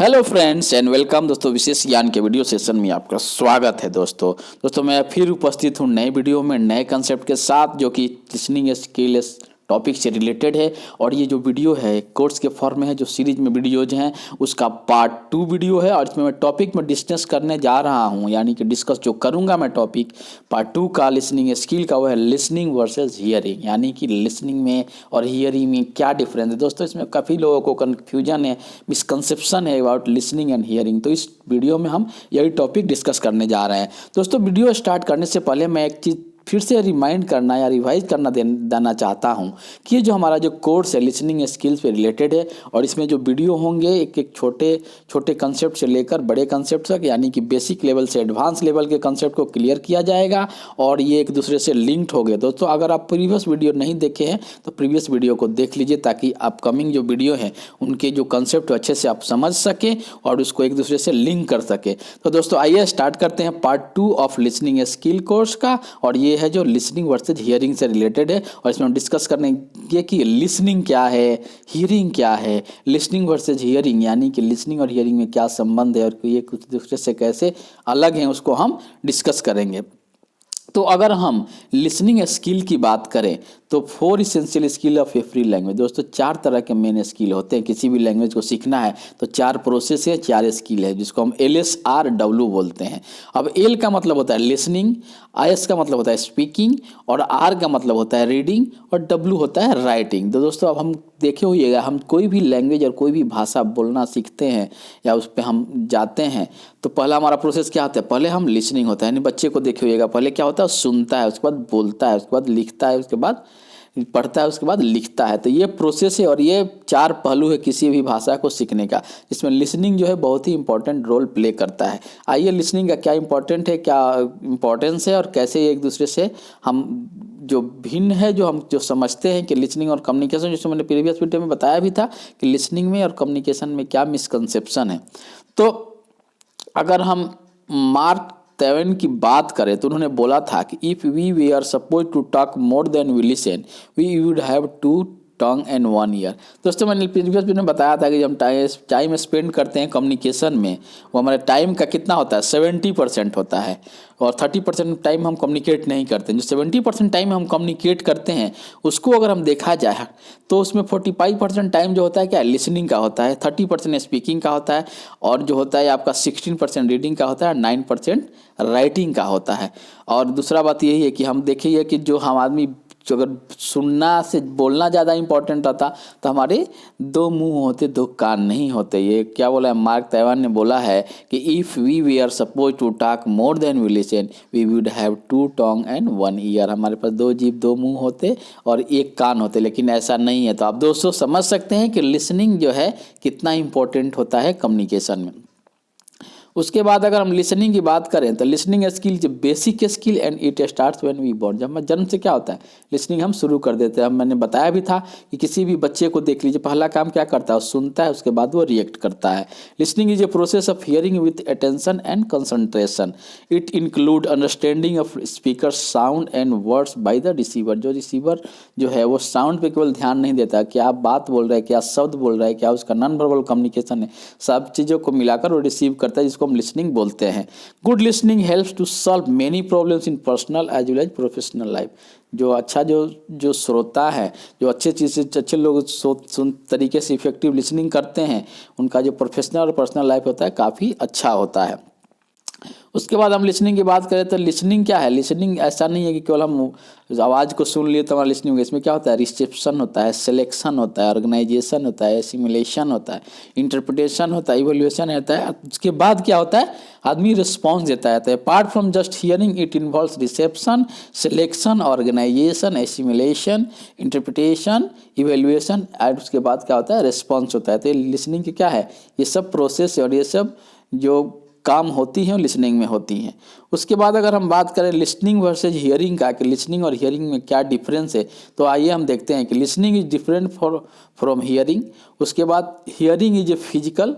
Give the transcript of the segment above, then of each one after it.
Hello friends and welcome दोस्तों। विशेष ज्ञान के वीडियो सेशन में आपका स्वागत है। दोस्तों मैं फिर उपस्थित हूँ नए वीडियो में नए कंसेप्ट के साथ, जो कि लिसनिंग स्किल टॉपिक से रिलेटेड है। और ये जो वीडियो है कोर्स के फॉर्म में है, जो सीरीज में वीडियोज हैं उसका पार्ट 2 वीडियो है। और इसमें मैं टॉपिक में डिस्कस करने जा रहा हूँ, यानी कि डिस्कस जो करूँगा मैं टॉपिक पार्ट 2 का लिसनिंग स्किल का, वो है लिसनिंग वर्सेस हियरिंग, यानी कि लिसनिंग में और हियरिंग में क्या डिफरेंस है। दोस्तों इसमें काफ़ी लोगों को कन्फ्यूजन है, मिसकंसेप्शन है अबाउट लिसनिंग एंड हियरिंग। तो इस वीडियो में हम यही टॉपिक डिस्कस करने जा रहे हैं। दोस्तों वीडियो स्टार्ट करने से पहले मैं एक चीज़ फिर से रिमाइंड करना या रिवाइज करना देना चाहता हूं कि ये जो हमारा जो कोर्स है लिसनिंग स्किल्स पे रिलेटेड है, और इसमें जो वीडियो होंगे एक एक छोटे छोटे कंसेप्ट से लेकर बड़े कंसेप्ट तक, यानी कि बेसिक लेवल से एडवांस लेवल के कंसेप्ट को क्लियर किया जाएगा और ये एक दूसरे से लिंक्ड हो गए। दोस्तों अगर आप प्रीवियस वीडियो नहीं देखे हैं तो प्रीवियस वीडियो को देख लीजिए, ताकि अपकमिंग जो वीडियो हैं उनके जो कंसेप्ट अच्छे से आप समझ सकें और उसको एक दूसरे से लिंक कर सके। तो दोस्तों आइए स्टार्ट करते हैं part 2 of listening skill course का। और ये है जो लिसनिंग वर्सेज हियरिंग से रिलेटेड है, और इसमें हम डिस्कस करेंगे कि लिसनिंग क्या है, हियरिंग क्या है, लिसनिंग वर्सेज हियरिंग यानी कि लिसनिंग और हियरिंग में क्या संबंध है और ये कुछ दूसरे से कैसे अलग हैं, उसको हम डिस्कस करेंगे। तो अगर हम लिसनिंग स्किल की बात करें तो 4 essential skill of every language. दोस्तों 4 तरह के मेन स्किल होते हैं, किसी भी लैंग्वेज को सीखना है तो 4 प्रोसेस है, 4 स्किल है, जिसको हम LSRW बोलते हैं। अब L का मतलब होता है लिसनिंग, IS का मतलब होता है स्पीकिंग, और R का मतलब होता है रीडिंग, और W होता है राइटिंग। तो दोस्तों अब हम देखे होइएगा, हम कोई भी लैंग्वेज और कोई भी भाषा बोलना सीखते हैं या उस पर हम जाते हैं तो पहला हमारा प्रोसेस क्या होता है, पहले हम लिसनिंग होता है, यानी बच्चे को देखे होइएगा पहले क्या होता है, सुनता है, उसके बाद बोलता है, उसके बाद लिखता है, उसके बाद पढ़ता है, उसके बाद लिखता है। तो ये प्रोसेस है और ये 4 पहलू है किसी भी भाषा को सीखने का, जिसमें लिसनिंग जो है बहुत ही इंपॉर्टेंट रोल प्ले करता है। आइए लिसनिंग का क्या इंपॉर्टेंट है, क्या इंपॉर्टेंस है, और कैसे एक दूसरे से हम जो भिन्न है, जो हम जो समझते हैं कि लिसनिंग और कम्युनिकेशन, जिसको मैंने प्रीवियस वीडियो में बताया भी था कि लिसनिंग में और कम्युनिकेशन में क्या मिसकंसेप्शन है। तो अगर हम मार्क ट्वेन की बात करें तो उन्होंने बोला था कि if we we are suppose to talk more than we listen we would have 2 tongue and 1 ear. दोस्तों मैंने प्रीवियस में बताया था कि जब हम टाइम स्पेंड करते हैं कम्युनिकेशन में, वो हमारे टाइम का कितना होता है, 70% होता है, और 30% टाइम हम कम्युनिकेट नहीं करते हैं। जो 70% टाइम हम कम्युनिकेट करते हैं उसको अगर हम देखा जाए तो उसमें 45% टाइम जो होता है क्या, लिसनिंग का होता है, 30% स्पीकिंग का होता है, और जो होता है आपका 16% रीडिंग का होता है, 9% राइटिंग का होता है। और दूसरा बात यही है कि हम देखिए कि जो हम आदमी जो अगर सुनना से बोलना ज़्यादा इंपॉर्टेंट रहता तो हमारे 2 मुंह होते 2 कान नहीं होते। ये क्या बोला है, मार्क ट्वेन ने बोला है कि if we we are suppose to talk more than we listen we would have 2 tongue and 1 ear. हमारे पास 2 जीभ 2 मुंह होते और 1 कान होते, लेकिन ऐसा नहीं है। तो आप दोस्तों समझ सकते हैं कि लिसनिंग जो है कितना इंपॉर्टेंट होता है कम्युनिकेशन में। उसके बाद अगर हम लिसनिंग की बात करें तो लिसनिंग स्किल जो basic skill and it starts when we born. जब जन्म से क्या होता है, लिसनिंग हम शुरू कर देते हैं। मैंने बताया भी था कि किसी भी बच्चे को देख लीजिए, पहला काम क्या करता है, सुनता है, उसके बाद वो रिएक्ट करता है। Listening is a process of hearing with attention and concentration. It include understanding of speaker sound and words by the receiver. जो रिसीवर जो है वो साउंड पे केवल ध्यान नहीं देता, क्या आप बात बोल रहे हैं, क्या शब्द बोल रहे हैं, क्या उसका नॉन वर्बल कम्युनिकेशन है, सब चीज़ों को मिलाकर वो रिसीव करता है, जिसको हम लिसनिंग बोलते हैं। Good listening helps to solve many problems in personal as well as professional life. जो अच्छा जो श्रोता है, जो अच्छे चीज़ से अच्छे लोग सुन तरीके से इफेक्टिव लिसनिंग करते हैं, उनका जो प्रोफेशनल और पर्सनल लाइफ होता है काफ़ी अच्छा होता है। उसके बाद हम लिसनिंग की बात करें तो लिसनिंग क्या है, लिसनिंग ऐसा नहीं है कि केवल हम आवाज़ को सुन लिए तो हमारा लिसनिंग होगा। इसमें क्या होता है, रिसेप्शन होता है, सिलेक्शन होता है, ऑर्गेनाइजेशन होता है, एसिमिलेशन होता है, इंटरप्रिटेशन होता है, इवैल्यूएशन होता है। उसके बाद क्या होता है, आदमी रिस्पॉन्स देता है। तो apart from just hearing it involves reception, selection, organisation, assimilation, interpretation, evaluation, और उसके बाद क्या होता है, रिस्पॉन्स होता है। तो लिसनिंग क्या है, ये सब प्रोसेस और ये सब जो काम होती हैं लिसनिंग में होती हैं। उसके बाद अगर हम बात करें लिसनिंग वर्सेज हियरिंग का, कि लिसनिंग और हियरिंग में क्या डिफरेंस है, तो आइए हम देखते हैं कि listening is different from hearing. उसके बाद hearing is a physical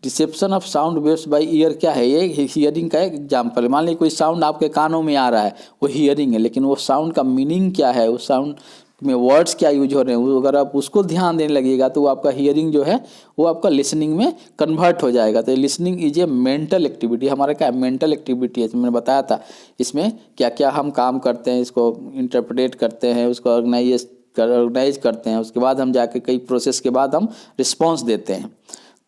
reception of sound waves by year. क्या है ये, हियरिंग का एक एग्जाम्पल है। मान लीजिए कोई साउंड आपके कानों में आ रहा है, वो हियरिंग है, लेकिन वो साउंड का मीनिंग क्या है, वो साउंड में वर्ड्स क्या यूज हो रहे हैं, वो अगर आप उसको ध्यान देने लगिएगा तो वो आपका हियरिंग जो है वो आपका लिसनिंग में कन्वर्ट हो जाएगा। तो listening is a mental activity, हमारा क्या मेंटल एक्टिविटी है, मैंने बताया था इसमें क्या क्या हम काम करते हैं, इसको इंटरप्रेट करते हैं, उसको ऑर्गेनाइज करते हैं, उसके बाद हम जाके कई प्रोसेस के बाद हम रिस्पॉन्स देते हैं।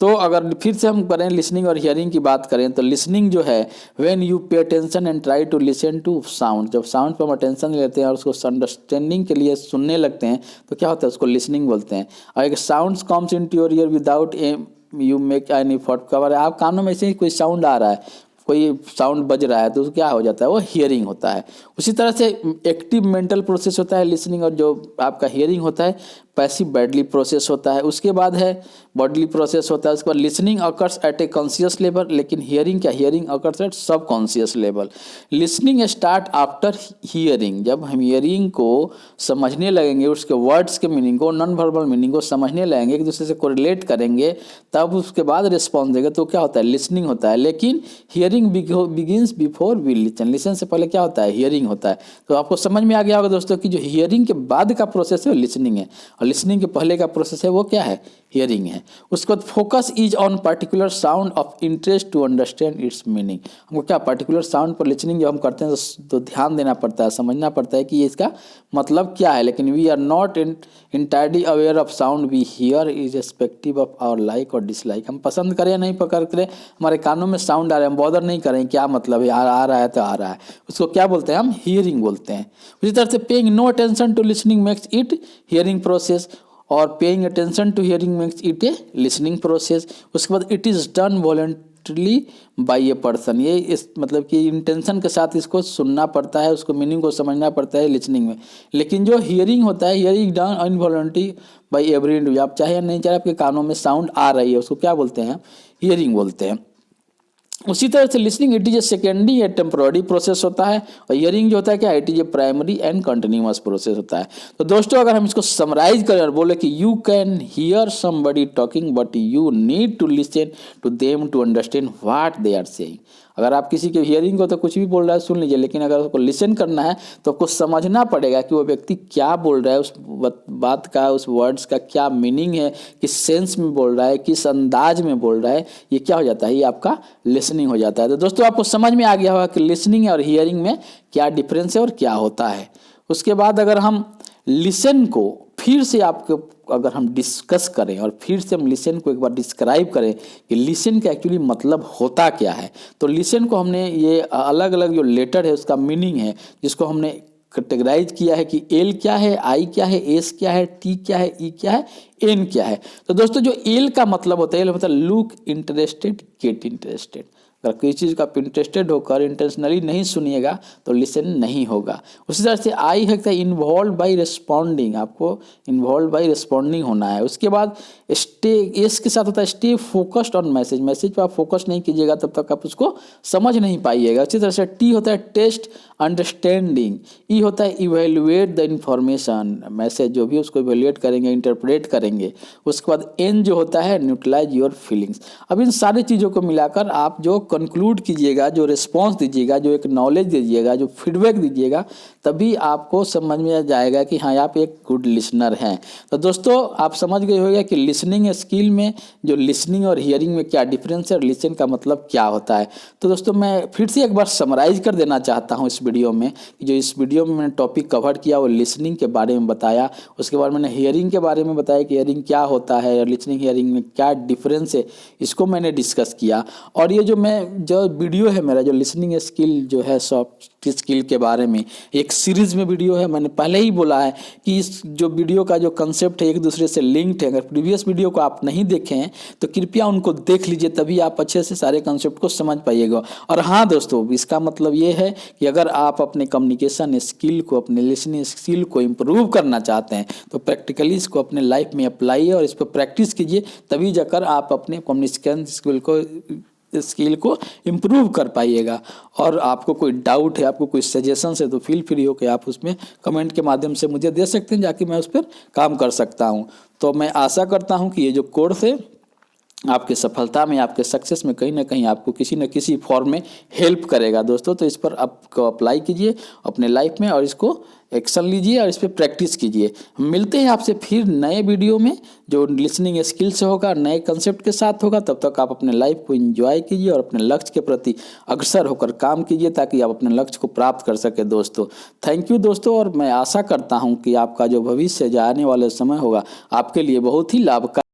तो अगर फिर से हम करें लिसनिंग और हियरिंग की बात करें तो लिसनिंग जो है when you pay attention and try to listen to sound, जब साउंड पर हम अटेंशन लेते हैं और उसको अंडरस्टैंडिंग के लिए सुनने लगते हैं तो क्या होता है, उसको लिसनिंग बोलते हैं। और एक sound comes into your ear without you make an effort, cover आप कानों में से ही कोई साउंड आ रहा है, कोई साउंड बज रहा है तो क्या हो जाता है, वो हियरिंग होता है। उसी तरह से एक्टिव मेंटल प्रोसेस होता है लिसनिंग, और जो आपका हियरिंग होता है पैसिव बैडली प्रोसेस होता है। उसके बाद है बॉडली प्रोसेस होता है। उसके बाद listening occurs at a conscious level, लेकिन हियरिंग क्या, हियरिंग अकर्स एट सब conscious level. Listening start after hearing, जब हम हियरिंग को समझने लगेंगे, उसके वर्ड्स के मीनिंग को, नॉन वर्बल मीनिंग को समझने लगेंगे, एक दूसरे से कोरिलेट करेंगे, तब उसके बाद रिस्पॉन्स देंगे तो क्या होता है, लिसनिंग होता है। लेकिन hearing begins before we listen, listen से पहले क्या होता है, हियरिंग होता है। तो आपको समझ में आ गया होगा दोस्तों कि जो हियरिंग के बाद का प्रोसेस है वो लिसनिंग है, और लिसनिंग के पहले का प्रोसेस है वो क्या है, हियरिंग है। उसके बाद focus is on particular sound of interest to understand its meaning, हमको क्या पर्टिकुलर साउंड पर लिसनिंग जब हम करते हैं तो ध्यान देना पड़ता है, समझना पड़ता है कि ये इसका मतलब क्या है। लेकिन we are not entirely aware of sound we hear is respective of our like और डिसलाइक, हम पसंद करें नहीं पकड़ करें, हमारे कानों में साउंड आ रहा है, हम बॉदर नहीं करें क्या मतलब है, आ रहा है तो आ रहा है, उसको क्या बोलते हैं, हम हियरिंग बोलते हैं। उसी तरह से paying no attention to listening makes it hearing process, और paying attention to hearing makes it a listening process. उसके बाद it is done voluntarily by a person, ये इस मतलब कि इंटेंशन के साथ इसको सुनना पड़ता है, उसको मीनिंग को समझना पड़ता है लिसनिंग में। लेकिन जो हियरिंग होता है, hearing done unvoluntary by every individual, आप चाहे नहीं चाहे आपके कानों में साउंड आ रही है, उसको क्या बोलते हैं, हियरिंग बोलते हैं। उसी तरह से listening it is a secondary या टेम्पोररी प्रोसेस होता है, और हियरिंग जो होता है क्या, it is a primary and continuous process होता है। तो दोस्तों अगर हम इसको समराइज करें और बोले कि you can hear somebody talking but you need to listen to them to understand what they are saying, अगर आप किसी के हियरिंग को तो कुछ भी बोल रहा है सुन लीजिए, लेकिन अगर उसको लिसन करना है तो आपको समझना पड़ेगा कि वो व्यक्ति क्या बोल रहा है, उस बात का, उस वर्ड्स का क्या मीनिंग है, किस सेंस में बोल रहा है, किस अंदाज में बोल रहा है, ये क्या हो जाता है, ये आपका लिसनिंग हो जाता है। तो दोस्तों आपको समझ में आ गया होगा कि लिसनिंग और हियरिंग में क्या डिफरेंस है और क्या होता है। उसके बाद अगर हम लिसन को फिर से आपको अगर हम डिस्कस करें और फिर से हम लिसन को एक बार डिस्क्राइब करें कि लिसन का एक्चुअली मतलब होता क्या है, तो लिसन को हमने ये अलग अलग जो लेटर है उसका मीनिंग है, जिसको हमने कैटेगराइज किया है कि एल क्या है, आई क्या है, एस क्या है, टी क्या है, ई क्या है, एन क्या है। तो दोस्तों जो एल का मतलब होता है, एल मतलब लुक इंटरेस्टेड, गेट इंटरेस्टेड, अगर किसी चीज़ का आप इंटरेस्टेड होकर इंटेंशनली नहीं सुनिएगा तो लिसन नहीं होगा। उसी तरह से आई है इन्वॉल्व बाई रिस्पॉन्डिंग, आपको इन्वॉल्व बाई रिस्पॉन्डिंग होना है। उसके बाद स्टे, एस के साथ होता है stay focused on message, message पर आप फोकस नहीं कीजिएगा तब तक आप उसको समझ नहीं पाइएगा। उसी तरह से टी होता है टेस्ट अंडरस्टैंडिंग, ई होता है इवेल्युएट द इंफॉर्मेशन, मैसेज जो भी उसको इवेल्युएट करेंगे, इंटरप्रेट करेंगे। उसके बाद एन जो होता है न्यूट्रलाइज योर फीलिंग्स। अब इन सारी चीज़ों को मिलाकर आप जो कंक्लूड कीजिएगा, जो रिस्पॉन्स दीजिएगा, जो एक नॉलेज दीजिएगा, जो फीडबैक दीजिएगा, तभी आपको समझ में आ जाएगा कि हाँ आप एक गुड लिसनर हैं। तो दोस्तों आप समझ गए होंगे कि लिसनिंग स्किल में जो लिसनिंग और हियरिंग में क्या डिफरेंस है और लिसन का मतलब क्या होता है। तो दोस्तों मैं फिर से एक बार समराइज कर देना चाहता हूँ इस वीडियो में, जो इस वीडियो में मैंने टॉपिक कवर किया वो लिसनिंग के बारे में बताया, उसके बाद मैंने हियरिंग के बारे में बताया कि हियरिंग क्या होता है और लिसनिंग हियरिंग में क्या डिफरेंस है, इसको मैंने डिस्कस किया। और ये जो वीडियो है मेरा, जो लिसनिंग स्किल जो है सॉफ्ट स्किल के बारे में एक सीरीज में वीडियो है, मैंने पहले ही बोला है कि इस जो वीडियो का जो कंसेप्ट है एक दूसरे से लिंक्ड है। अगर प्रीवियस वीडियो को आप नहीं देखे हैं तो कृपया उनको देख लीजिए, तभी आप अच्छे से सारे कंसेप्ट को समझ पाइएगा। और हाँ दोस्तों, इसका मतलब ये है कि अगर आप अपने कम्युनिकेशन स्किल को, अपने लिसनिंग स्किल को इम्प्रूव करना चाहते हैं तो प्रैक्टिकली इसको अपने लाइफ में अप्लाई और इस पर प्रैक्टिस कीजिए, तभी जाकर आप अपने कम्युनिकेशन स्किल को इम्प्रूव कर पाइएगा। और आपको कोई डाउट है, आपको कोई सजेशन है तो फील फ्री हो कि आप उसमें कमेंट के माध्यम से मुझे दे सकते हैं, जाकि मैं उस पर काम कर सकता हूं। तो मैं आशा करता हूं कि ये जो कोर्स है आपके सफलता में, आपके सक्सेस में कहीं ना कहीं आपको किसी न किसी फॉर्म में हेल्प करेगा दोस्तों। तो इस पर आपको अप्लाई कीजिए अपने लाइफ में और इसको एक्शन लीजिए और इस पर प्रैक्टिस कीजिए। हम मिलते हैं आपसे फिर नए वीडियो में जो लिसनिंग स्किल से होगा, नए कंसेप्ट के साथ होगा। तब तक आप अपने लाइफ को एंजॉय कीजिए और अपने लक्ष्य के प्रति अग्रसर होकर काम कीजिए ताकि आप अपने लक्ष्य को प्राप्त कर सके दोस्तों। थैंक यू दोस्तों, और मैं आशा करता हूँ कि आपका जो भविष्य, जो आने वाले समय होगा, आपके लिए बहुत ही लाभकारी